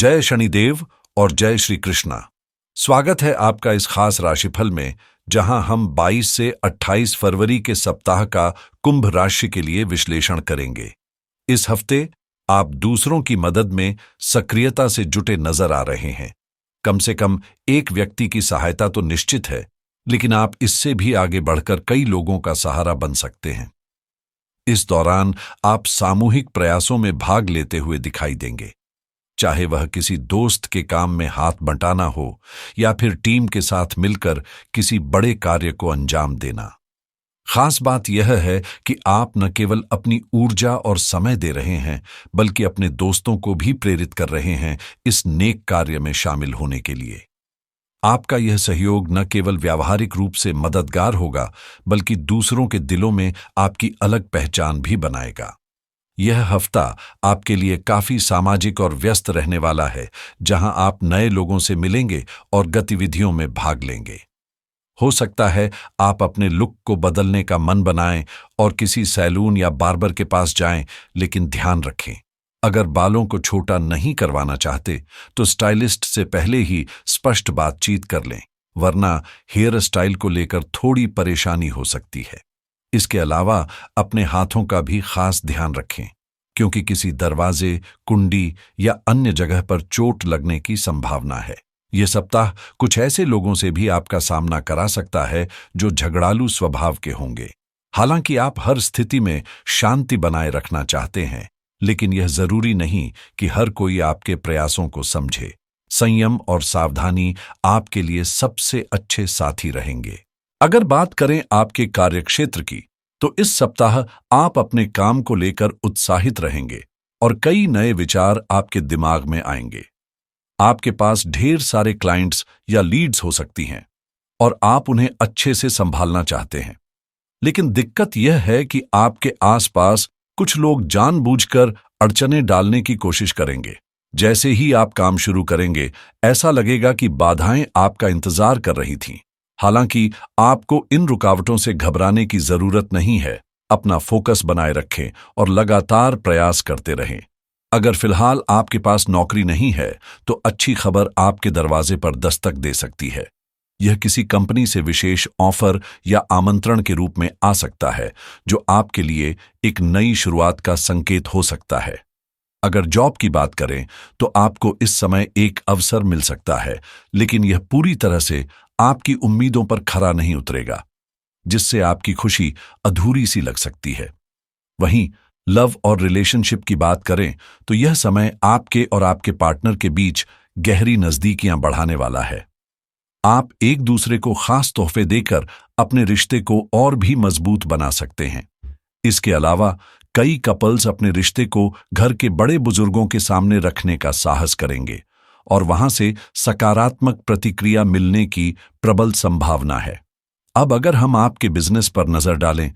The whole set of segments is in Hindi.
जय शनिदेव और जय श्री कृष्णा। स्वागत है आपका इस खास राशिफल में, जहां हम 22 से 28 फरवरी के सप्ताह का कुंभ राशि के लिए विश्लेषण करेंगे। इस हफ्ते आप दूसरों की मदद में सक्रियता से जुटे नजर आ रहे हैं। कम से कम एक व्यक्ति की सहायता तो निश्चित है, लेकिन आप इससे भी आगे बढ़कर कई लोगों का सहारा बन सकते हैं। इस दौरान आप सामूहिक प्रयासों में भाग लेते हुए दिखाई देंगे, चाहे वह किसी दोस्त के काम में हाथ बंटाना हो या फिर टीम के साथ मिलकर किसी बड़े कार्य को अंजाम देना। खास बात यह है कि आप न केवल अपनी ऊर्जा और समय दे रहे हैं, बल्कि अपने दोस्तों को भी प्रेरित कर रहे हैं इस नेक कार्य में शामिल होने के लिए। आपका यह सहयोग न केवल व्यावहारिक रूप से मददगार होगा, बल्कि दूसरों के दिलों में आपकी अलग पहचान भी बनाएगा। यह हफ्ता आपके लिए काफी सामाजिक और व्यस्त रहने वाला है, जहां आप नए लोगों से मिलेंगे और गतिविधियों में भाग लेंगे। हो सकता है आप अपने लुक को बदलने का मन बनाएं और किसी सैलून या बार्बर के पास जाएं, लेकिन ध्यान रखें, अगर बालों को छोटा नहीं करवाना चाहते तो स्टाइलिस्ट से पहले ही स्पष्ट बातचीत कर लें, वरना हेयर स्टाइल को लेकर थोड़ी परेशानी हो सकती है। इसके अलावा अपने हाथों का भी खास ध्यान रखें, क्योंकि किसी दरवाजे, कुंडी या अन्य जगह पर चोट लगने की संभावना है। यह सप्ताह कुछ ऐसे लोगों से भी आपका सामना करा सकता है जो झगड़ालू स्वभाव के होंगे। हालांकि आप हर स्थिति में शांति बनाए रखना चाहते हैं, लेकिन यह जरूरी नहीं कि हर कोई आपके प्रयासों को समझे। संयम और सावधानी आपके लिए सबसे अच्छे साथी रहेंगे। अगर बात करें आपके कार्यक्षेत्र की, तो इस सप्ताह आप अपने काम को लेकर उत्साहित रहेंगे और कई नए विचार आपके दिमाग में आएंगे। आपके पास ढेर सारे क्लाइंट्स या लीड्स हो सकती हैं और आप उन्हें अच्छे से संभालना चाहते हैं। लेकिन दिक्कत यह है कि आपके आसपास कुछ लोग जानबूझकर अड़चनें डालने की कोशिश करेंगे। जैसे ही आप काम शुरू करेंगे, ऐसा लगेगा कि बाधाएं आपका इंतजार कर रही थीं। हालांकि आपको इन रुकावटों से घबराने की जरूरत नहीं है। अपना फोकस बनाए रखें और लगातार प्रयास करते रहें। अगर फिलहाल आपके पास नौकरी नहीं है, तो अच्छी खबर आपके दरवाजे पर दस्तक दे सकती है। यह किसी कंपनी से विशेष ऑफर या आमंत्रण के रूप में आ सकता है, जो आपके लिए एक नई शुरुआत का संकेत हो सकता है। अगर जॉब की बात करें, तो आपको इस समय एक अवसर मिल सकता है, लेकिन यह पूरी तरह से आपकी उम्मीदों पर खरा नहीं उतरेगा, जिससे आपकी खुशी अधूरी सी लग सकती है। वहीं लव और रिलेशनशिप की बात करें, तो यह समय आपके और आपके पार्टनर के बीच गहरी नजदीकियां बढ़ाने वाला है। आप एक दूसरे को खास तोहफे देकर अपने रिश्ते को और भी मजबूत बना सकते हैं। इसके अलावा कई कपल्स अपने रिश्ते को घर के बड़े बुजुर्गों के सामने रखने का साहस करेंगे और वहां से सकारात्मक प्रतिक्रिया मिलने की प्रबल संभावना है। अब अगर हम आपके बिजनेस पर नजर डालें,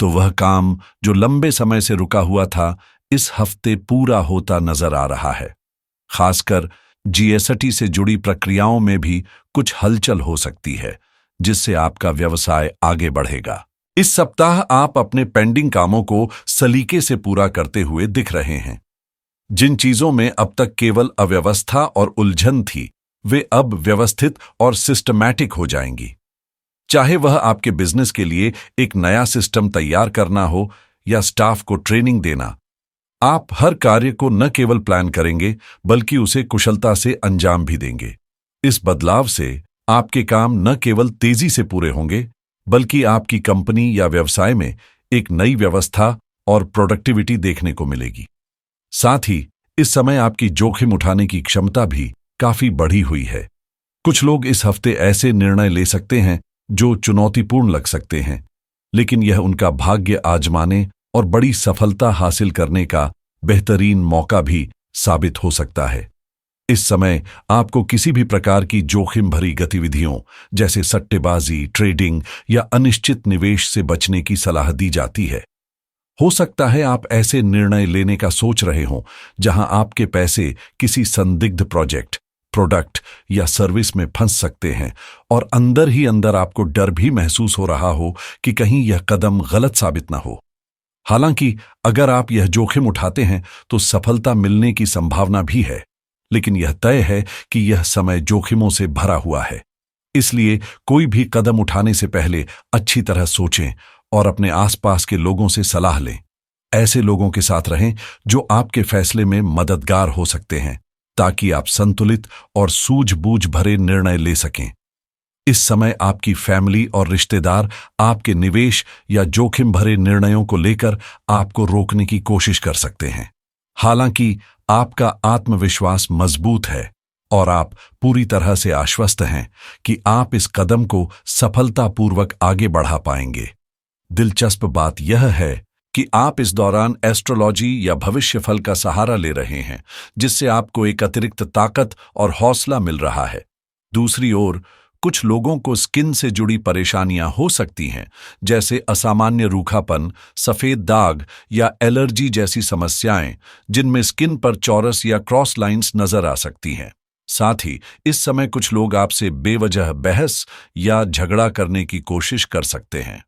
तो वह काम जो लंबे समय से रुका हुआ था, इस हफ्ते पूरा होता नजर आ रहा है। खासकर जीएसटी से जुड़ी प्रक्रियाओं में भी कुछ हलचल हो सकती है, जिससे आपका व्यवसाय आगे बढ़ेगा। इस सप्ताह आप अपने पेंडिंग कामों को सलीके से पूरा करते हुए दिख रहे हैं। जिन चीजों में अब तक केवल अव्यवस्था और उलझन थी, वे अब व्यवस्थित और सिस्टमैटिक हो जाएंगी। चाहे वह आपके बिजनेस के लिए एक नया सिस्टम तैयार करना हो या स्टाफ को ट्रेनिंग देना, आप हर कार्य को न केवल प्लान करेंगे, बल्कि उसे कुशलता से अंजाम भी देंगे। इस बदलाव से आपके काम न केवल तेजी से पूरे होंगे, बल्कि आपकी कंपनी या व्यवसाय में एक नई व्यवस्था और प्रोडक्टिविटी देखने को मिलेगी। साथ ही इस समय आपकी जोखिम उठाने की क्षमता भी काफी बढ़ी हुई है। कुछ लोग इस हफ्ते ऐसे निर्णय ले सकते हैं जो चुनौतीपूर्ण लग सकते हैं, लेकिन यह उनका भाग्य आजमाने और बड़ी सफलता हासिल करने का बेहतरीन मौका भी साबित हो सकता है। इस समय आपको किसी भी प्रकार की जोखिम भरी गतिविधियों जैसे सट्टेबाजी, ट्रेडिंग या अनिश्चित निवेश से बचने की सलाह दी जाती है। हो सकता है आप ऐसे निर्णय लेने का सोच रहे हों जहां आपके पैसे किसी संदिग्ध प्रोजेक्ट, प्रोडक्ट या सर्विस में फंस सकते हैं और अंदर ही अंदर आपको डर भी महसूस हो रहा हो कि कहीं यह कदम गलत साबित न हो। हालांकि अगर आप यह जोखिम उठाते हैं तो सफलता मिलने की संभावना भी है, लेकिन यह तय है कि यह समय जोखिमों से भरा हुआ है। इसलिए कोई भी कदम उठाने से पहले अच्छी तरह सोचें और अपने आसपास के लोगों से सलाह लें। ऐसे लोगों के साथ रहें जो आपके फैसले में मददगार हो सकते हैं, ताकि आप संतुलित और सूझबूझ भरे निर्णय ले सकें। इस समय आपकी फैमिली और रिश्तेदार आपके निवेश या जोखिम भरे निर्णयों को लेकर आपको रोकने की कोशिश कर सकते हैं। हालांकि आपका आत्मविश्वास मजबूत है और आप पूरी तरह से आश्वस्त हैं कि आप इस कदम को सफलतापूर्वक आगे बढ़ा पाएंगे। दिलचस्प बात यह है कि आप इस दौरान एस्ट्रोलॉजी या भविष्यफल का सहारा ले रहे हैं, जिससे आपको एक अतिरिक्त ताकत और हौसला मिल रहा है। दूसरी ओर, कुछ लोगों को स्किन से जुड़ी परेशानियां हो सकती हैं, जैसे असामान्य रूखापन, सफेद दाग या एलर्जी जैसी समस्याएं, जिनमें स्किन पर चौरस या क्रॉस लाइंस नजर आ सकती हैं। साथ ही इस समय कुछ लोग आपसे बेवजह बहस या झगड़ा करने की कोशिश कर सकते हैं।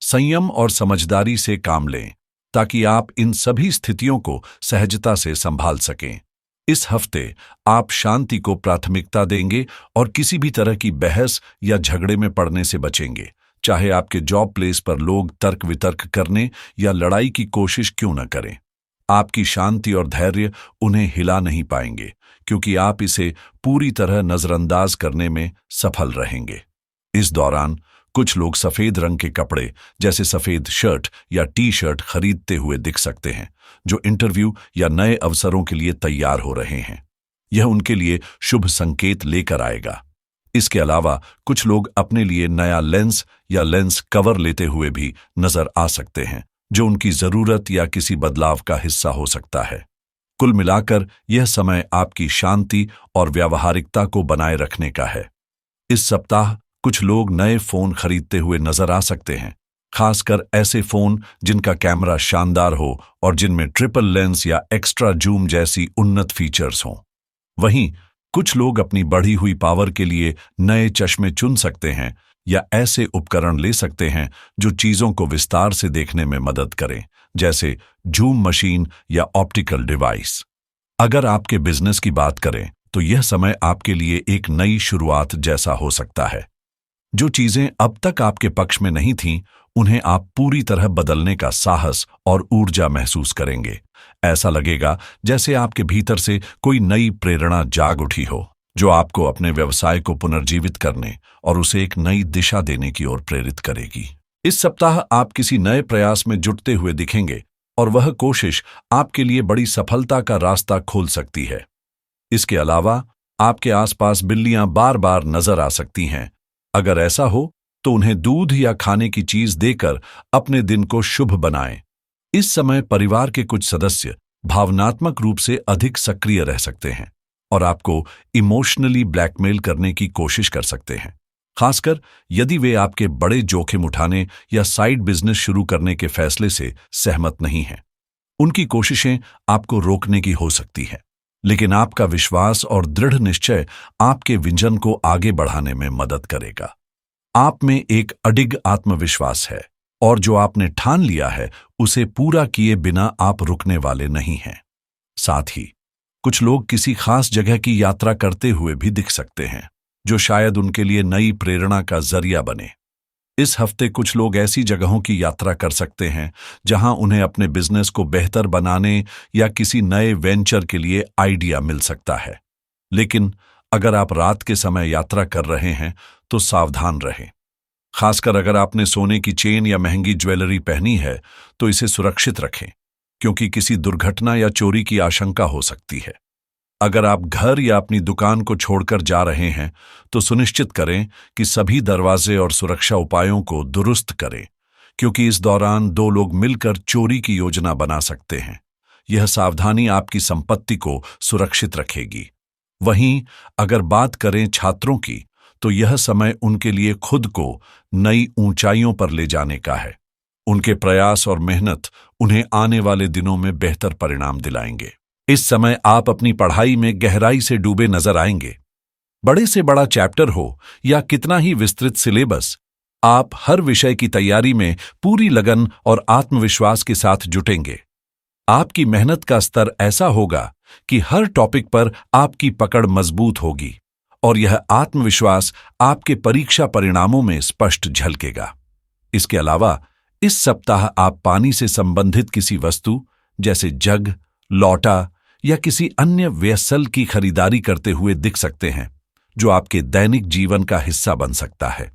संयम और समझदारी से काम लें, ताकि आप इन सभी स्थितियों को सहजता से संभाल सकें। इस हफ्ते आप शांति को प्राथमिकता देंगे और किसी भी तरह की बहस या झगड़े में पड़ने से बचेंगे, चाहे आपके जॉब प्लेस पर लोग तर्क वितर्क करने या लड़ाई की कोशिश क्यों न करें। आपकी शांति और धैर्य उन्हें हिला नहीं पाएंगे, क्योंकि आप इसे पूरी तरह नजरअंदाज करने में सफल रहेंगे। इस दौरान कुछ लोग सफेद रंग के कपड़े जैसे सफेद शर्ट या टी शर्ट खरीदते हुए दिख सकते हैं, जो इंटरव्यू या नए अवसरों के लिए तैयार हो रहे हैं। यह उनके लिए शुभ संकेत लेकर आएगा। इसके अलावा कुछ लोग अपने लिए नया लेंस या लेंस कवर लेते हुए भी नजर आ सकते हैं, जो उनकी जरूरत या किसी बदलाव का हिस्सा हो सकता है। कुल मिलाकर यह समय आपकी शांति और व्यावहारिकता को बनाए रखने का है। इस सप्ताह कुछ लोग नए फोन खरीदते हुए नजर आ सकते हैं, खासकर ऐसे फोन जिनका कैमरा शानदार हो और जिनमें ट्रिपल लेंस या एक्स्ट्रा जूम जैसी उन्नत फीचर्स हों। वहीं कुछ लोग अपनी बढ़ी हुई पावर के लिए नए चश्मे चुन सकते हैं या ऐसे उपकरण ले सकते हैं जो चीजों को विस्तार से देखने में मदद करें, जैसे जूम मशीन या ऑप्टिकल डिवाइस। अगर आपके बिजनेस की बात करें तो यह समय आपके लिए एक नई शुरुआत जैसा हो सकता है। जो चीजें अब तक आपके पक्ष में नहीं थीं, उन्हें आप पूरी तरह बदलने का साहस और ऊर्जा महसूस करेंगे। ऐसा लगेगा जैसे आपके भीतर से कोई नई प्रेरणा जाग उठी हो, जो आपको अपने व्यवसाय को पुनर्जीवित करने और उसे एक नई दिशा देने की ओर प्रेरित करेगी। इस सप्ताह आप किसी नए प्रयास में जुटते हुए दिखेंगे और वह कोशिश आपके लिए बड़ी सफलता का रास्ता खोल सकती है। इसके अलावा आपके आसपास बिल्लियां बार बार नजर आ सकती हैं। अगर ऐसा हो तो उन्हें दूध या खाने की चीज देकर अपने दिन को शुभ बनाएं। इस समय परिवार के कुछ सदस्य भावनात्मक रूप से अधिक सक्रिय रह सकते हैं और आपको इमोशनली ब्लैकमेल करने की कोशिश कर सकते हैं, खासकर यदि वे आपके बड़े जोखिम उठाने या साइड बिजनेस शुरू करने के फैसले से सहमत नहीं हैं। उनकी कोशिशें आपको रोकने की हो सकती हैं, लेकिन आपका विश्वास और दृढ़ निश्चय आपके विजन को आगे बढ़ाने में मदद करेगा। आप में एक अडिग आत्मविश्वास है और जो आपने ठान लिया है उसे पूरा किए बिना आप रुकने वाले नहीं हैं। साथ ही कुछ लोग किसी खास जगह की यात्रा करते हुए भी दिख सकते हैं, जो शायद उनके लिए नई प्रेरणा का जरिया बने। इस हफ्ते कुछ लोग ऐसी जगहों की यात्रा कर सकते हैं जहां उन्हें अपने बिजनेस को बेहतर बनाने या किसी नए वेंचर के लिए आइडिया मिल सकता है। लेकिन अगर आप रात के समय यात्रा कर रहे हैं तो सावधान रहें। खासकर अगर आपने सोने की चेन या महंगी ज्वेलरी पहनी है तो इसे सुरक्षित रखें, क्योंकि किसी दुर्घटना या चोरी की आशंका हो सकती है। अगर आप घर या अपनी दुकान को छोड़कर जा रहे हैं तो सुनिश्चित करें कि सभी दरवाजे और सुरक्षा उपायों को दुरुस्त करें, क्योंकि इस दौरान दो लोग मिलकर चोरी की योजना बना सकते हैं। यह सावधानी आपकी संपत्ति को सुरक्षित रखेगी। वहीं अगर बात करें छात्रों की, तो यह समय उनके लिए खुद को नई ऊंचाइयों पर ले जाने का है। उनके प्रयास और मेहनत उन्हें आने वाले दिनों में बेहतर परिणाम दिलाएंगे। इस समय आप अपनी पढ़ाई में गहराई से डूबे नजर आएंगे। बड़े से बड़ा चैप्टर हो या कितना ही विस्तृत सिलेबस, आप हर विषय की तैयारी में पूरी लगन और आत्मविश्वास के साथ जुटेंगे। आपकी मेहनत का स्तर ऐसा होगा कि हर टॉपिक पर आपकी पकड़ मजबूत होगी और यह आत्मविश्वास आपके परीक्षा परिणामों में स्पष्ट झलकेगा। इसके अलावा इस सप्ताह आप पानी से संबंधित किसी वस्तु जैसे जग, लौटा या किसी अन्य वेसल की खरीदारी करते हुए दिख सकते हैं, जो आपके दैनिक जीवन का हिस्सा बन सकता है।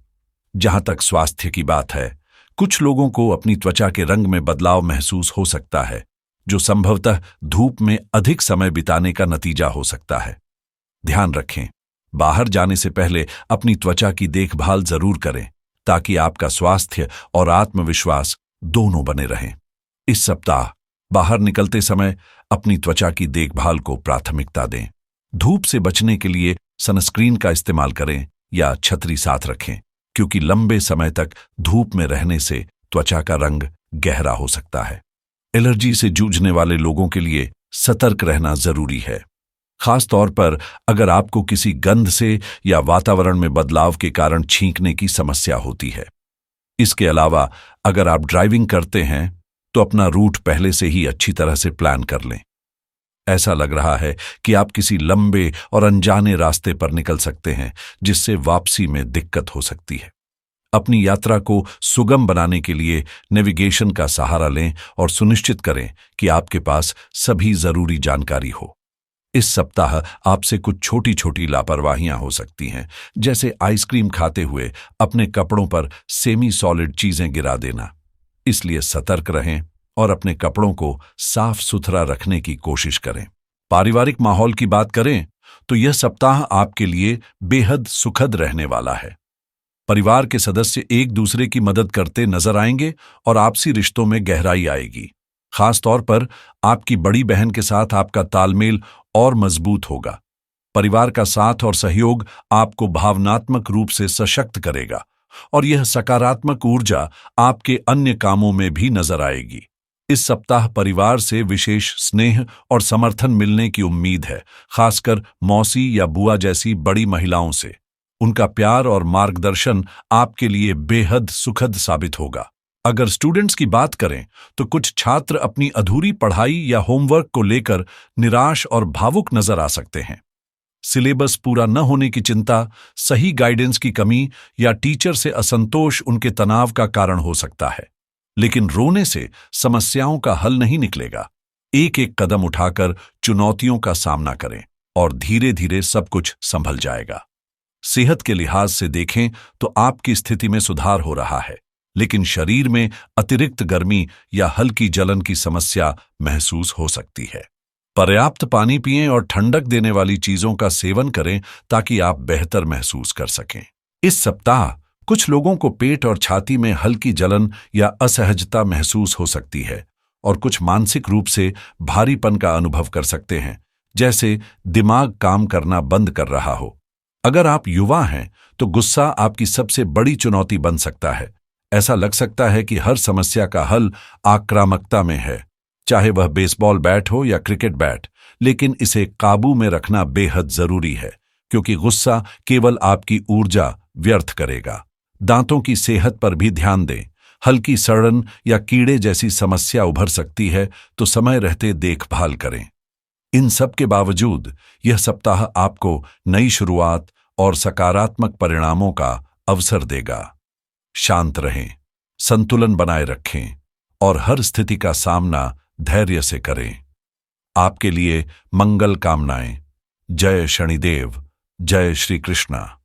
जहां तक स्वास्थ्य की बात है, कुछ लोगों को अपनी त्वचा के रंग में बदलाव महसूस हो सकता है, जो संभवतः धूप में अधिक समय बिताने का नतीजा हो सकता है। ध्यान रखें, बाहर जाने से पहले अपनी त्वचा की देखभाल जरूर करें ताकि आपका स्वास्थ्य और आत्मविश्वास दोनों बने रहें। इस सप्ताह बाहर निकलते समय अपनी त्वचा की देखभाल को प्राथमिकता दें। धूप से बचने के लिए सनस्क्रीन का इस्तेमाल करें या छतरी साथ रखें, क्योंकि लंबे समय तक धूप में रहने से त्वचा का रंग गहरा हो सकता है। एलर्जी से जूझने वाले लोगों के लिए सतर्क रहना जरूरी है, खास तौर पर अगर आपको किसी गंध से या वातावरण में बदलाव के कारण छींकने की समस्या होती है। इसके अलावा अगर आप ड्राइविंग करते हैं तो अपना रूट पहले से ही अच्छी तरह से प्लान कर लें। ऐसा लग रहा है कि आप किसी लंबे और अनजाने रास्ते पर निकल सकते हैं, जिससे वापसी में दिक्कत हो सकती है। अपनी यात्रा को सुगम बनाने के लिए नेविगेशन का सहारा लें और सुनिश्चित करें कि आपके पास सभी जरूरी जानकारी हो। इस सप्ताह आपसे कुछ छोटी छोटी लापरवाहियां हो सकती हैं, जैसे आइसक्रीम खाते हुए अपने कपड़ों पर सेमी सॉलिड चीजें गिरा देना। इसलिए सतर्क रहें और अपने कपड़ों को साफ सुथरा रखने की कोशिश करें। पारिवारिक माहौल की बात करें तो यह सप्ताह आपके लिए बेहद सुखद रहने वाला है। परिवार के सदस्य एक दूसरे की मदद करते नजर आएंगे और आपसी रिश्तों में गहराई आएगी। खास तौर पर आपकी बड़ी बहन के साथ आपका तालमेल और मजबूत होगा। परिवार का साथ और सहयोग आपको भावनात्मक रूप से सशक्त करेगा और यह सकारात्मक ऊर्जा आपके अन्य कामों में भी नजर आएगी। इस सप्ताह परिवार से विशेष स्नेह और समर्थन मिलने की उम्मीद है, खासकर मौसी या बुआ जैसी बड़ी महिलाओं से। उनका प्यार और मार्गदर्शन आपके लिए बेहद सुखद साबित होगा। अगर स्टूडेंट्स की बात करें तो कुछ छात्र अपनी अधूरी पढ़ाई या होमवर्क को लेकर निराश और भावुक नजर आ सकते हैं। सिलेबस पूरा न होने की चिंता, सही गाइडेंस की कमी या टीचर से असंतोष उनके तनाव का कारण हो सकता है। लेकिन रोने से समस्याओं का हल नहीं निकलेगा। एक एक कदम उठाकर चुनौतियों का सामना करें और धीरे धीरे सब कुछ संभल जाएगा। सेहत के लिहाज से देखें तो आपकी स्थिति में सुधार हो रहा है, लेकिन शरीर में अतिरिक्त गर्मी या हल्की जलन की समस्या महसूस हो सकती है। पर्याप्त पानी पिएं और ठंडक देने वाली चीजों का सेवन करें ताकि आप बेहतर महसूस कर सकें। इस सप्ताह कुछ लोगों को पेट और छाती में हल्की जलन या असहजता महसूस हो सकती है और कुछ मानसिक रूप से भारीपन का अनुभव कर सकते हैं, जैसे दिमाग काम करना बंद कर रहा हो। अगर आप युवा हैं तो गुस्सा आपकी सबसे बड़ी चुनौती बन सकता है। ऐसा लग सकता है कि हर समस्या का हल आक्रामकता में है, चाहे वह बेसबॉल बैट हो या क्रिकेट बैट, लेकिन इसे काबू में रखना बेहद जरूरी है, क्योंकि गुस्सा केवल आपकी ऊर्जा व्यर्थ करेगा। दांतों की सेहत पर भी ध्यान दें। हल्की सड़न या कीड़े जैसी समस्या उभर सकती है, तो समय रहते देखभाल करें। इन सब के बावजूद यह सप्ताह आपको नई शुरुआत और सकारात्मक परिणामों का अवसर देगा। शांत रहें, संतुलन बनाए रखें और हर स्थिति का सामना धैर्य से करें। आपके लिए मंगल कामनाएं। जय शनिदेव, जय श्री कृष्णा।